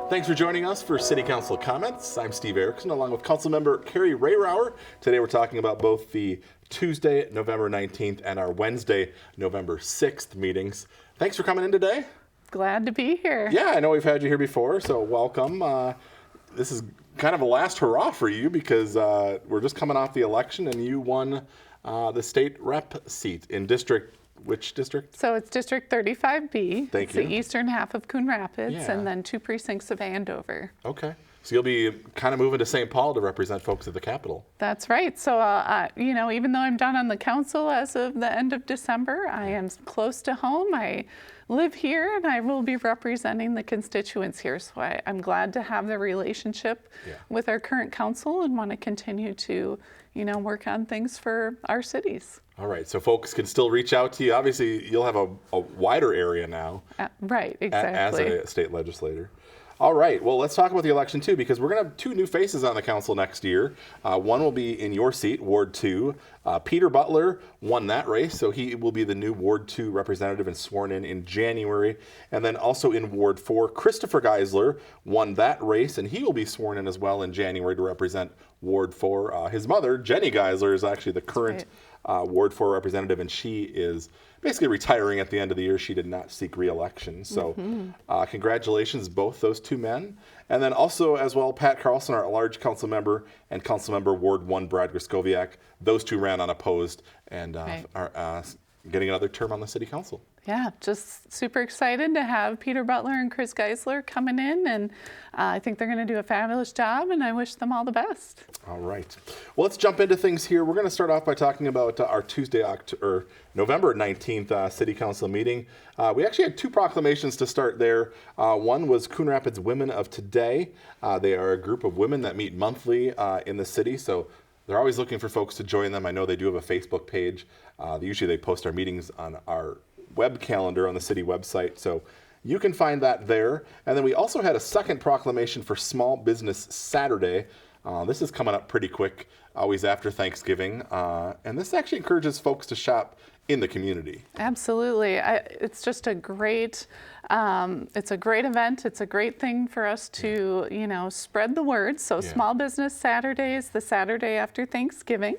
Thanks for joining us for City Council Comments. I'm Steve Erickson, along with Councilmember Carrie Rayrauer. Today we're talking about both the Tuesday, November 19th, and our Wednesday, November 6th meetings. Thanks for coming in today. Glad to be here. Yeah, I know we've had you here before, so welcome. This is kind of a last hurrah for you because we're just coming off the election and you won the state rep seat in which district? So it's District 35B. Thank it's you. the eastern half of Coon Rapids, Yeah. and then 2 precincts of Andover. Okay. So you'll be kind of moving to St. Paul to represent folks at the Capitol. That's right. So, even though I'm done on the council as of the end of December, I am close to home. I live here, and I will be representing the constituents here. So I'm glad to have the relationship with our current council and want to continue to, work on things for our cities. All right, so folks can still reach out to you. Obviously, you'll have a wider area now. Right, exactly. As a state legislator. All right, well, let's talk about the election, too, because we're going to have 2 new faces on the council next year. One will be in your seat, Ward 2. Peter Butler won that race, so he will be the new Ward 2 representative and sworn in January. And then also in Ward 4, Christopher Geisler won that race, and he will be sworn in as well in January to represent Ward 4. His mother, Jenny Geisler, is actually the current Ward 4 representative, and she is basically retiring at the end of the year. She did not seek re-election. So congratulations, both those 2 men. And then also as well, Pat Carlson, our large council member, and council member Ward 1, Brad Griskowiak. Those 2 ran unopposed and are getting another term on the city council. Yeah, just super excited to have Peter Butler and Chris Geisler coming in, and I think they're going to do a fabulous job, and I wish them all the best. All right. Well, let's jump into things here. We're going to start off by talking about our Tuesday, November 19th City Council meeting. We actually had 2 proclamations to start there. One was Coon Rapids Women of Today. They are a group of women that meet monthly in the city, so they're always looking for folks to join them. I know they do have a Facebook page. Usually they post our meetings on our web calendar on the city website, so you can find that there. And then we also had a second proclamation for Small Business Saturday. This is coming up pretty quick, always after Thanksgiving, and this actually encourages folks to shop in the community. Absolutely. It's just a great it's a great event. It's a great thing for us to, spread the word. So Small Business Saturday is the Saturday after Thanksgiving.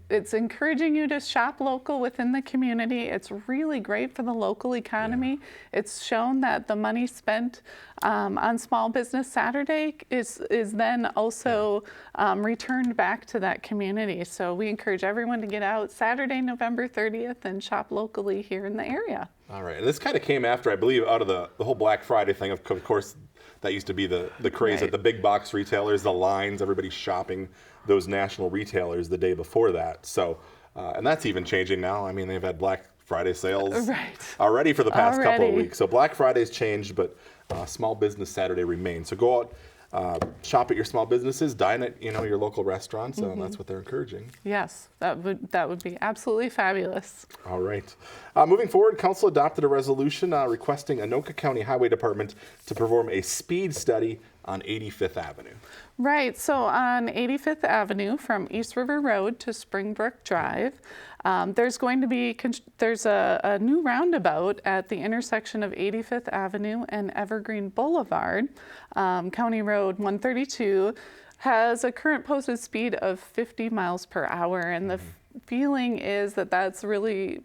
It's encouraging you to shop local within the community. It's really great for the local economy. It's shown that the money spent on Small Business Saturday is then also returned back to that community. So we encourage everyone to get out Saturday, November 30th and shop locally here in the area. All right, and this kind of came after, I believe, out of the whole Black Friday thing. Of course, that used to be the craze at the big box retailers, the lines, everybody shopping those national retailers the day before that. So, and that's even changing now. I mean, they've had Black Friday sales already for the past couple of weeks. So Black Friday's changed, but Small Business Saturday remains. So go out, shop at your small businesses, dine at your local restaurants. And that's what they're encouraging. Yes, that would be absolutely fabulous. All right. Moving forward, Council adopted a resolution requesting Anoka County Highway Department to perform a speed study on 85th Avenue. Right, so on 85th Avenue from East River Road to Springbrook Drive, there's going to be a new roundabout at the intersection of 85th Avenue and Evergreen Boulevard. County Road 132 has a current posted speed of 50 miles per hour, and the feeling is that that's really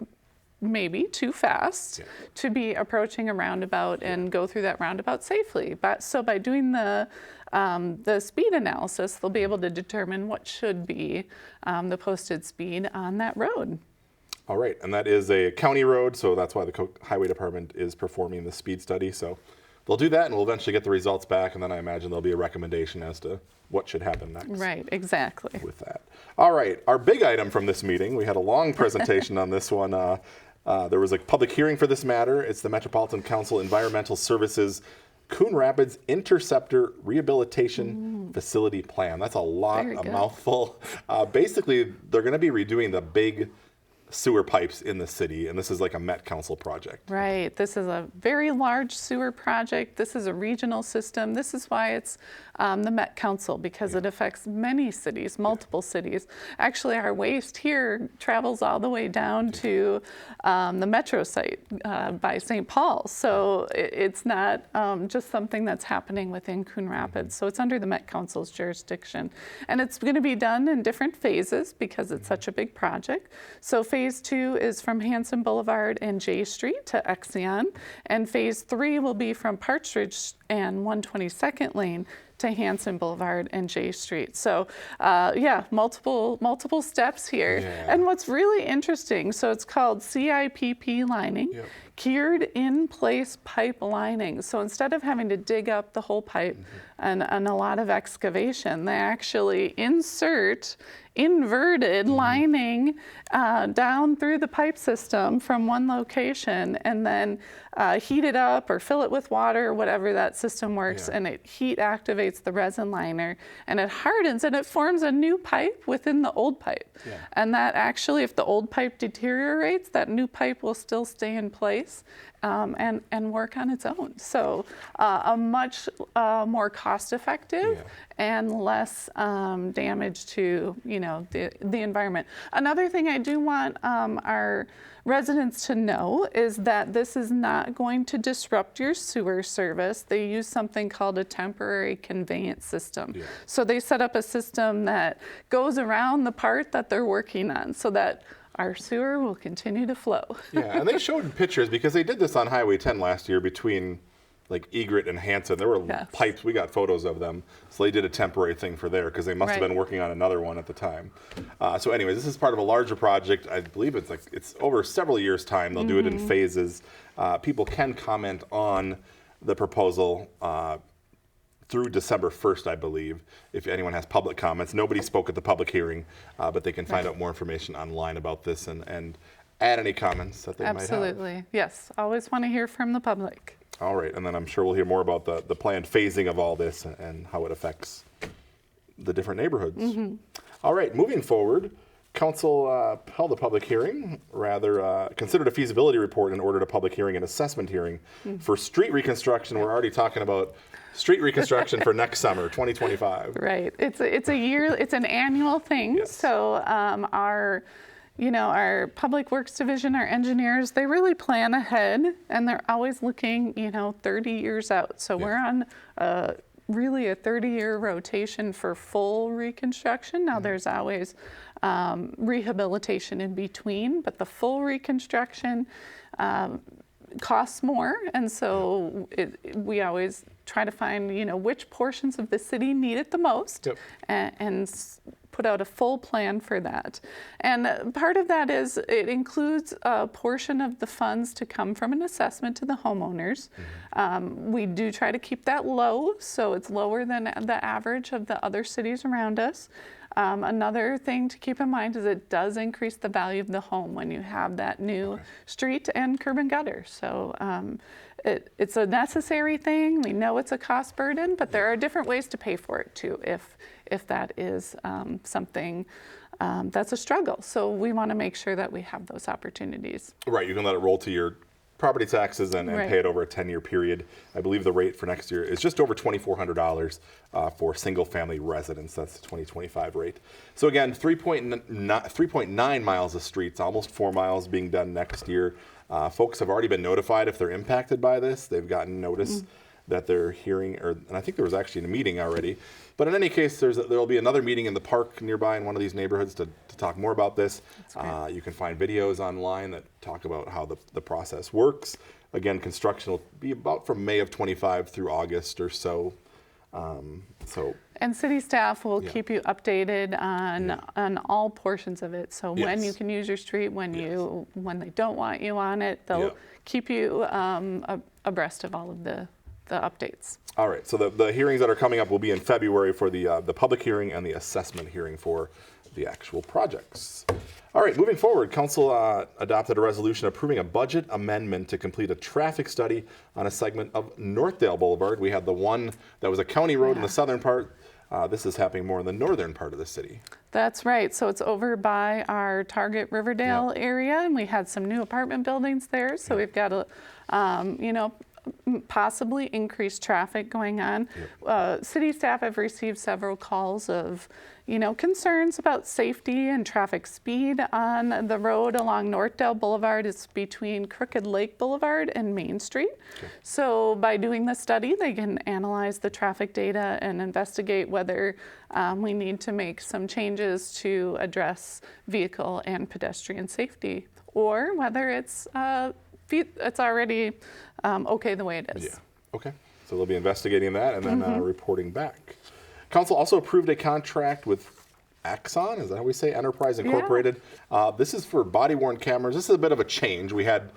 maybe too fast to be approaching a roundabout and go through that roundabout safely. So by doing the speed analysis, they'll be able to determine what should be the posted speed on that road. All right, and that is a county road, so that's why the Highway Department is performing the speed study. So they'll do that, and we'll eventually get the results back, and then I imagine there'll be a recommendation as to what should happen next. Right, exactly. With that. All right, our big item from this meeting, we had a long presentation on this one. There was a public hearing for this matter. It's the Metropolitan Council Environmental Services Coon Rapids Interceptor Rehabilitation Facility Plan. That's a lot, a mouthful. Basically, they're going to be redoing the big sewer pipes in the city, and this is like a Met Council project. Right. This is a very large sewer project. This is a regional system. This is why it's the Met Council, because it affects many cities, multiple cities. Actually, our waste here travels all the way down to the metro site by St. Paul. So it's not just something that's happening within Coon Rapids. So it's under the Met Council's jurisdiction. And it's going to be done in different phases because it's such a big project. So Phase 2 is from Hanson Boulevard and J Street to Exeon, and Phase 3 will be from Partridge and 122nd Lane to Hanson Boulevard and J Street. So multiple steps here. Yeah. And what's really interesting, so it's called CIPP lining. Yep. Cured in place pipe lining. So instead of having to dig up the whole pipe and a lot of excavation, they actually insert inverted lining down through the pipe system from one location and then heat it up or fill it with water, whatever that system works, and it heat activates the resin liner and it hardens and it forms a new pipe within the old pipe. And that actually, if the old pipe deteriorates, that new pipe will still stay in place and work on its own. So a much more cost-effective and less damage to the environment. Another thing I do want our residents to know is that this is not going to disrupt your sewer service. They use something called a temporary conveyance system. So they set up a system that goes around the part that they're working on so that our sewer will continue to flow. And they showed pictures because they did this on Highway 10 last year between like Egret and Hanson. There were pipes, we got photos of them. So they did a temporary thing for there because they must have been working on another one at the time. So anyways, this is part of a larger project. I believe it's over several years' time. They'll do it in phases. People can comment on the proposal through December 1st, I believe, if anyone has public comments. Nobody spoke at the public hearing, but they can find out more information online about this and add any comments that they might have. Absolutely. Yes. Always want to hear from the public. All right, and then I'm sure we'll hear more about the planned phasing of all this and how it affects the different neighborhoods. All right, moving forward, Council held a public hearing, considered a feasibility report and ordered a public hearing and assessment hearing for street reconstruction. We're already talking about street reconstruction for next summer, 2025. Right. It's an annual thing. So our Public Works Division, our engineers, they really plan ahead and they're always looking, 30 years out. So we're on really a 30-year rotation for full reconstruction. Now there's always rehabilitation in between, but the full reconstruction costs more. And so we always try to find, which portions of the city need it the most and put out a full plan for that. And part of that is it includes a portion of the funds to come from an assessment to the homeowners. We do try to keep that low, so it's lower than the average of the other cities around us. Another thing to keep in mind is it does increase the value of the home when you have that new street and curb and gutter. So it's a necessary thing. We know it's a cost burden, but there are different ways to pay for it too if that is something that's a struggle. So we want to make sure that we have those opportunities. Right, you can let it roll to your property taxes and pay it over a 10-year period. I believe the rate for next year is just over $2,400 for single-family residents. That's the 2025 rate. So again, 3.9 miles of streets, almost 4 miles being done next year. Folks have already been notified if they're impacted by this. They've gotten notice that they're hearing, and I think there was actually a meeting already. But in any case, there'll be another meeting in the park nearby in one of these neighborhoods to talk more about this. You can find videos online that talk about how the process works. Again, construction will be about from May of 25 through August or so. And city staff will keep you updated on all portions of it. So when you can use your street, when they don't want you on it, they'll keep you abreast of all of the updates. All right, so the hearings that are coming up will be in February for the public hearing and the assessment hearing for the actual projects. All right, moving forward, Council adopted a resolution approving a budget amendment to complete a traffic study on a segment of Northdale Boulevard. We had the one that was a county road in the southern part This is happening more in the northern part of the city. That's right. So it's over by our Target Riverdale area, and we had some new apartment buildings there. So we've got possibly increased traffic going on. City staff have received several calls of, concerns about safety and traffic speed on the road along Northdale Boulevard. It's between Crooked Lake Boulevard and Main Street. Okay. So by doing the study, they can analyze the traffic data and investigate whether we need to make some changes to address vehicle and pedestrian safety, or whether it's already okay the way it is. Yeah. Okay. So they'll be investigating that and then reporting back. Council also approved a contract with Axon, is that how we say, Enterprise Incorporated. Yeah. This is for body-worn cameras. This is a bit of a change. We had,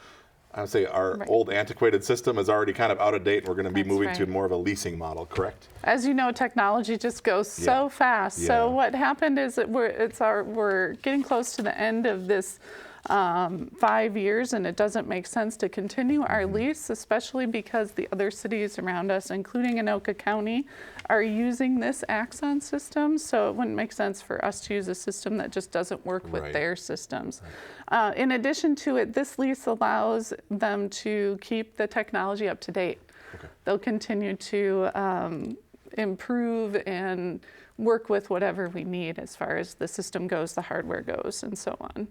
I would say, our old antiquated system is already kind of out of date, and we're going to be moving to more of a leasing model, correct? As you know, technology just goes so fast. Yeah. So what happened is that we're getting close to the end of this 5 years, and it doesn't make sense to continue our lease, especially because the other cities around us, including Anoka County, are using this Axon system. So it wouldn't make sense for us to use a system that just doesn't work with their systems. In addition to it, this lease allows them to keep the technology up to date. Okay. They'll continue to improve and work with whatever we need as far as the system goes, the hardware goes, and so on.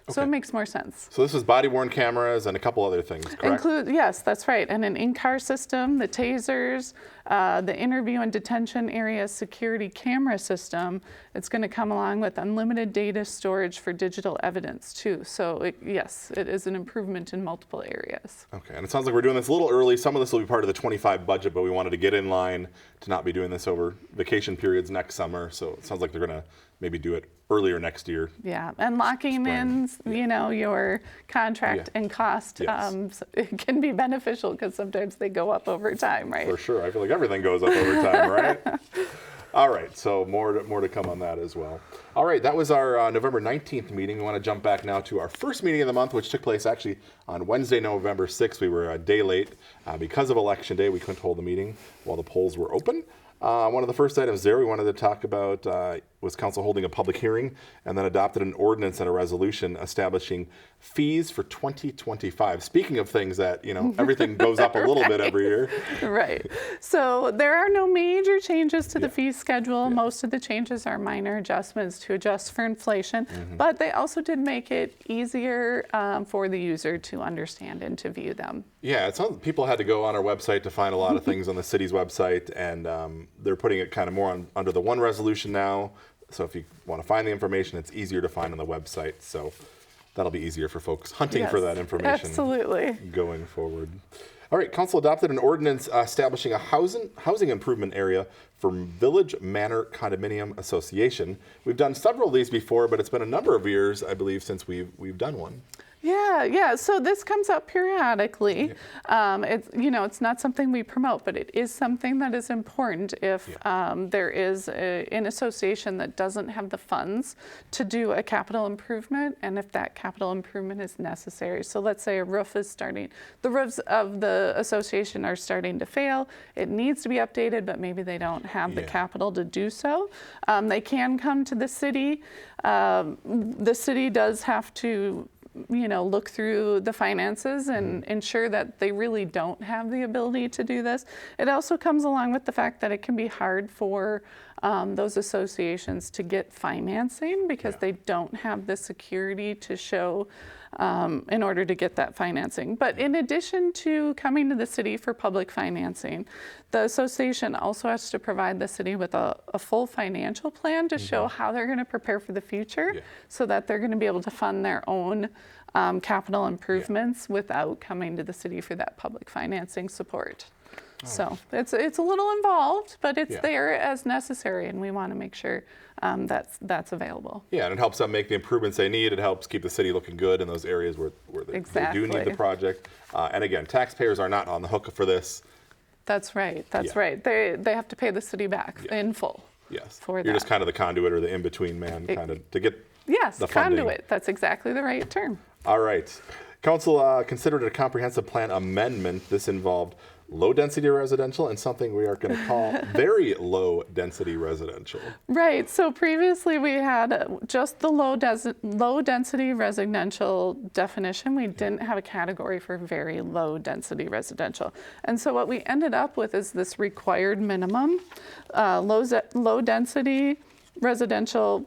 Okay. So it makes more sense. So this is body-worn cameras and a couple other things, correct? Yes, that's right. And an in-car system, the tasers, the interview and detention area security camera system. It's going to come along with unlimited data storage for digital evidence too. So yes, it is an improvement in multiple areas. Okay, and it sounds like we're doing this a little early. Some of this will be part of the 25 budget, but we wanted to get in line to not be doing this over vacation periods next summer. So it sounds like they're going to maybe do it earlier next year. Yeah, and locking in, your contract and cost, it can be beneficial because sometimes they go up over time, right? For sure. I feel like everything goes up over time, right? All right, so more to come on that as well. All right, that was our November 19th meeting. We want to jump back now to our first meeting of the month, which took place actually on Wednesday, November 6th. We were a day late because of Election Day. We couldn't hold the meeting while the polls were open. One of the first items there we wanted to talk about was council holding a public hearing and then adopted an ordinance and a resolution establishing fees for 2025. Speaking of things that, everything goes up a little bit every year. Right. So there are no major changes to the fee schedule. Yeah. Most of the changes are minor adjustments to adjust for inflation, but they also did make it easier for the user to understand and to view them. Yeah, it sounds people had to go on our website to find a lot of things on the city's website, and they're putting it kind of more under the one resolution now. So if you want to find the information, it's easier to find on the website. So that'll be easier for folks hunting for that information. Absolutely. Going forward. All right, council adopted an ordinance establishing a housing improvement area for Village Manor Condominium Association. We've done several of these before, but it's been a number of years, I believe, since we've done one. Yeah. So this comes up periodically. It's not something we promote, but it is something that is important if there is an association that doesn't have the funds to do a capital improvement, and if that capital improvement is necessary. So let's say a roof is starting, the roofs of the association are starting to fail. It needs to be updated, but maybe they don't have the capital to do so. They can come to the city. The city does have to look through the finances and ensure that they really don't have the ability to do this. It also comes along with the fact that it can be hard for those associations to get financing because they don't have the security to show in order to get that financing. But in addition to coming to the city for public financing, the association also has to provide the city with a full financial plan to show how they're going to prepare for the future so that they're going to be able to fund their own capital improvements without coming to the city for that public financing support. So it's a little involved, but it's there as necessary, and we want to make sure that's available. Yeah, and it helps them make the improvements they need. It helps keep the city looking good in those areas where they do need the project. And again, taxpayers are not on the hook for this. That's right. Right. They have to pay the city back in full. Yes. For You're just kind of the conduit or the in-between man, kind of to get the funding. Conduit. That's exactly the right term. All right. Council considered a comprehensive plan amendment. This involved low-density residential and something we are going to call very low-density residential. Right. So previously we had just the low-density residential definition. We didn't have a category for very low-density residential. And so what we ended up with is this required minimum. Low-density residential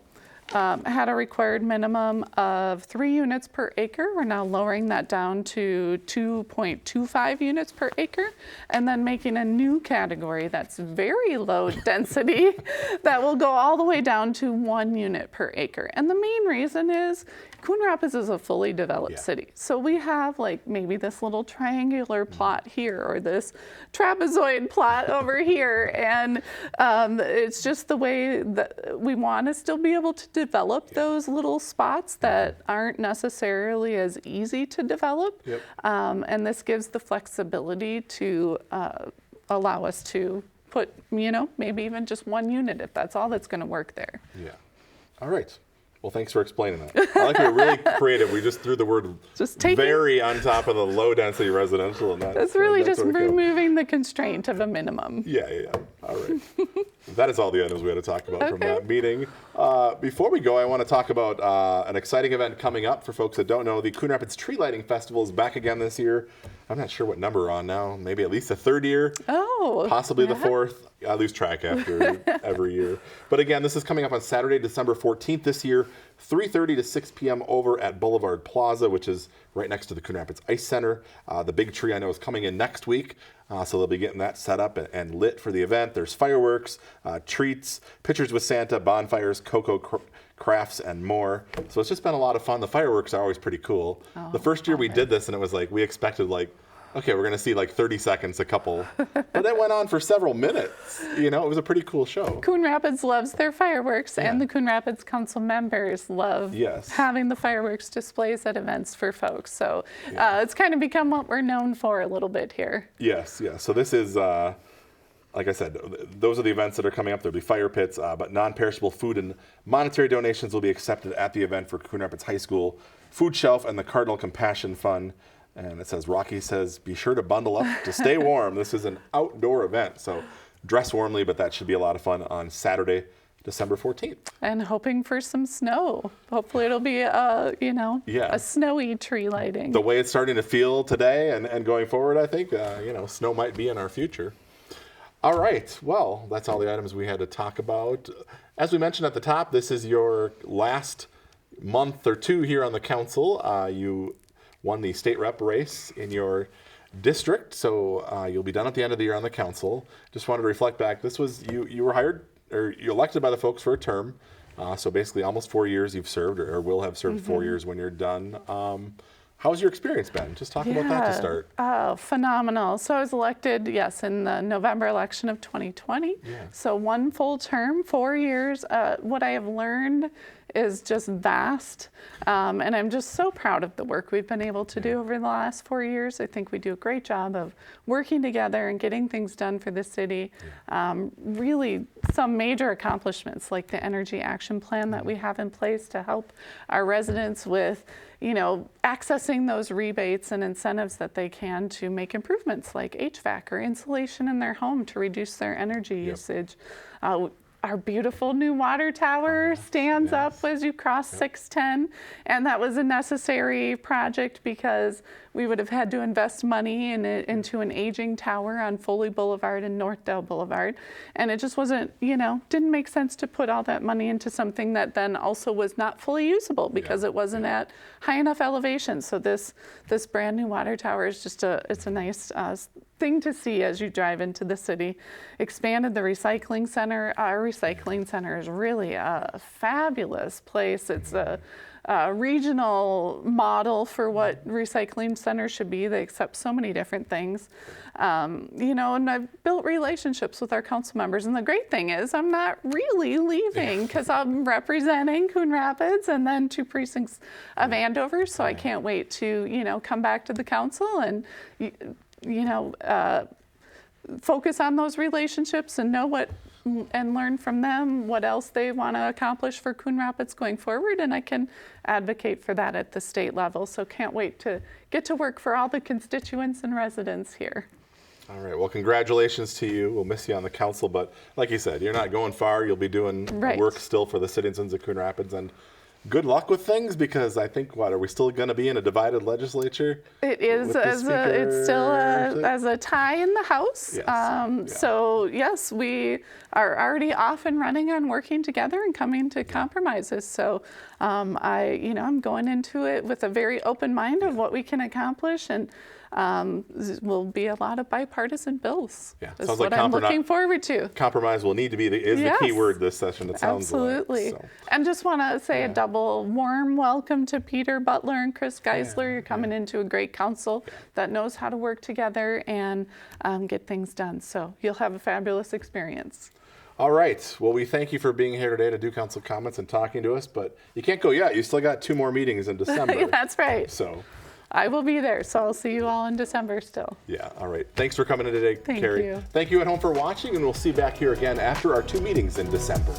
had a required minimum of 3 units per acre. We're now lowering that down to 2.25 units per acre, and then making a new category that's very low density that will go all the way down to 1 unit per acre. And the main reason is Coon Rapids is a fully developed city. So we have like maybe this little triangular plot here or this trapezoid plot over here. And it's just the way that we want to still be able to develop those little spots that aren't necessarily as easy to develop. And this gives the flexibility to allow us to put, maybe even just 1 unit if that's all that's going to work there. Yeah. All right. Well, thanks for explaining that. I like we're really creative. We just threw the word very on top of the low-density residential. And that's really just removing the constraint of a minimum. Yeah. All right. That is all the items we had to talk about from that meeting. Before we go, I want to talk about an exciting event coming up for folks that don't know. The Coon Rapids Tree Lighting Festival is back again this year. I'm not sure what number we're on now. Maybe at least the 3rd year. Oh. Possibly the 4th. I lose track after every year. But again, this is coming up on Saturday, December 14th this year, 3:30 to 6 p.m. over at Boulevard Plaza, which is right next to the Coon Rapids Ice Center. The big tree I know is coming in next week, so they'll be getting that set up and lit for the event. There's fireworks, treats, pictures with Santa, bonfires, cocoa crafts, and more. So it's just been a lot of fun. The fireworks are always pretty cool. The first year we did this, and it was like we expected okay, we're going to see 30 seconds a couple. But it went on for several minutes. It was a pretty cool show. Coon Rapids loves their fireworks, and the Coon Rapids Council members love having the fireworks displays at events for folks. So it's kind of become what we're known for a little bit here. Yes. So this is, like I said, those are the events that are coming up. There'll be fire pits, but non-perishable food and monetary donations will be accepted at the event for Coon Rapids High School Food Shelf and the Cardinal Compassion Fund. And it says, Rocky says, be sure to bundle up to stay warm. This is an outdoor event, so dress warmly, but that should be a lot of fun on Saturday, December 14th. And hoping for some snow. Hopefully it'll be, a snowy tree lighting. The way it's starting to feel today and going forward, I think, snow might be in our future. All right, well, that's all the items we had to talk about. As we mentioned at the top, this is your last month or two here on the council. You won the state rep race in your district, so you'll be done at the end of the year on the council. Just wanted to reflect back. This was you were hired or you elected by the folks for a term, so basically almost 4 years you've served or will have served 4 years when you're done. How's your experience been? Just talk about that to start. Oh, phenomenal. So I was elected, in the November election of 2020. So 1 full term, 4 years. What I have learned is just vast. And I'm just so proud of the work we've been able to do over the last 4 years. I think we do a great job of working together and getting things done for the city. Really some major accomplishments like the energy action plan that we have in place to help our residents with accessing those rebates and incentives that they can to make improvements like HVAC or insulation in their home to reduce their energy usage. Our beautiful new water tower stands up as you cross 610, and that was a necessary project because we would have had to invest money into an aging tower on Foley Boulevard and Northdale Boulevard, and it just wasn't, didn't make sense to put all that money into something that then also was not fully usable because it wasn't at high enough elevation. So this brand new water tower is just it's a nice thing to see as you drive into the city. Expanded the recycling center. Our recycling center is really a fabulous place. It's a regional model for what recycling centers should be. They accept so many different things. And I've built relationships with our council members. And the great thing is I'm not really leaving because I'm representing Coon Rapids and then 2 precincts of Andover. So I can't wait to, come back to the council and, focus on those relationships and know what and learn from them what else they want to accomplish for Coon Rapids going forward, and I can advocate for that at the state level. So can't wait to get to work for all the constituents and residents here. All right. Well, congratulations to you. We'll miss you on the council, but like you said, you're not going far. You'll be doing Right. work still for the citizens of Coon Rapids, and good luck with things, because I think, are we still going to be in a divided legislature? It is it's still as a tie in the House. Yes. So yes, we are already off and running on working together and coming to compromises. So I'm going into it with a very open mind of what we can accomplish, and will be a lot of bipartisan bills. Yeah, That's sounds what like I'm looking forward to. Compromise will need to be the key word this session. It sounds Absolutely. like. So. And just want to say a double warm welcome to Peter Butler and Chris Geisler. You're coming into a great council that knows how to work together and get things done. So you'll have a fabulous experience. All right. Well, we thank you for being here today to do council comments and talking to us, but you can't go yet. You still got 2 more meetings in December. That's right. So. I will be there, so I'll see you all in December still. Yeah, all right. Thanks for coming in today, Thank Carrie. you. Thank you at home for watching, and we'll see you back here again after our 2 meetings in December.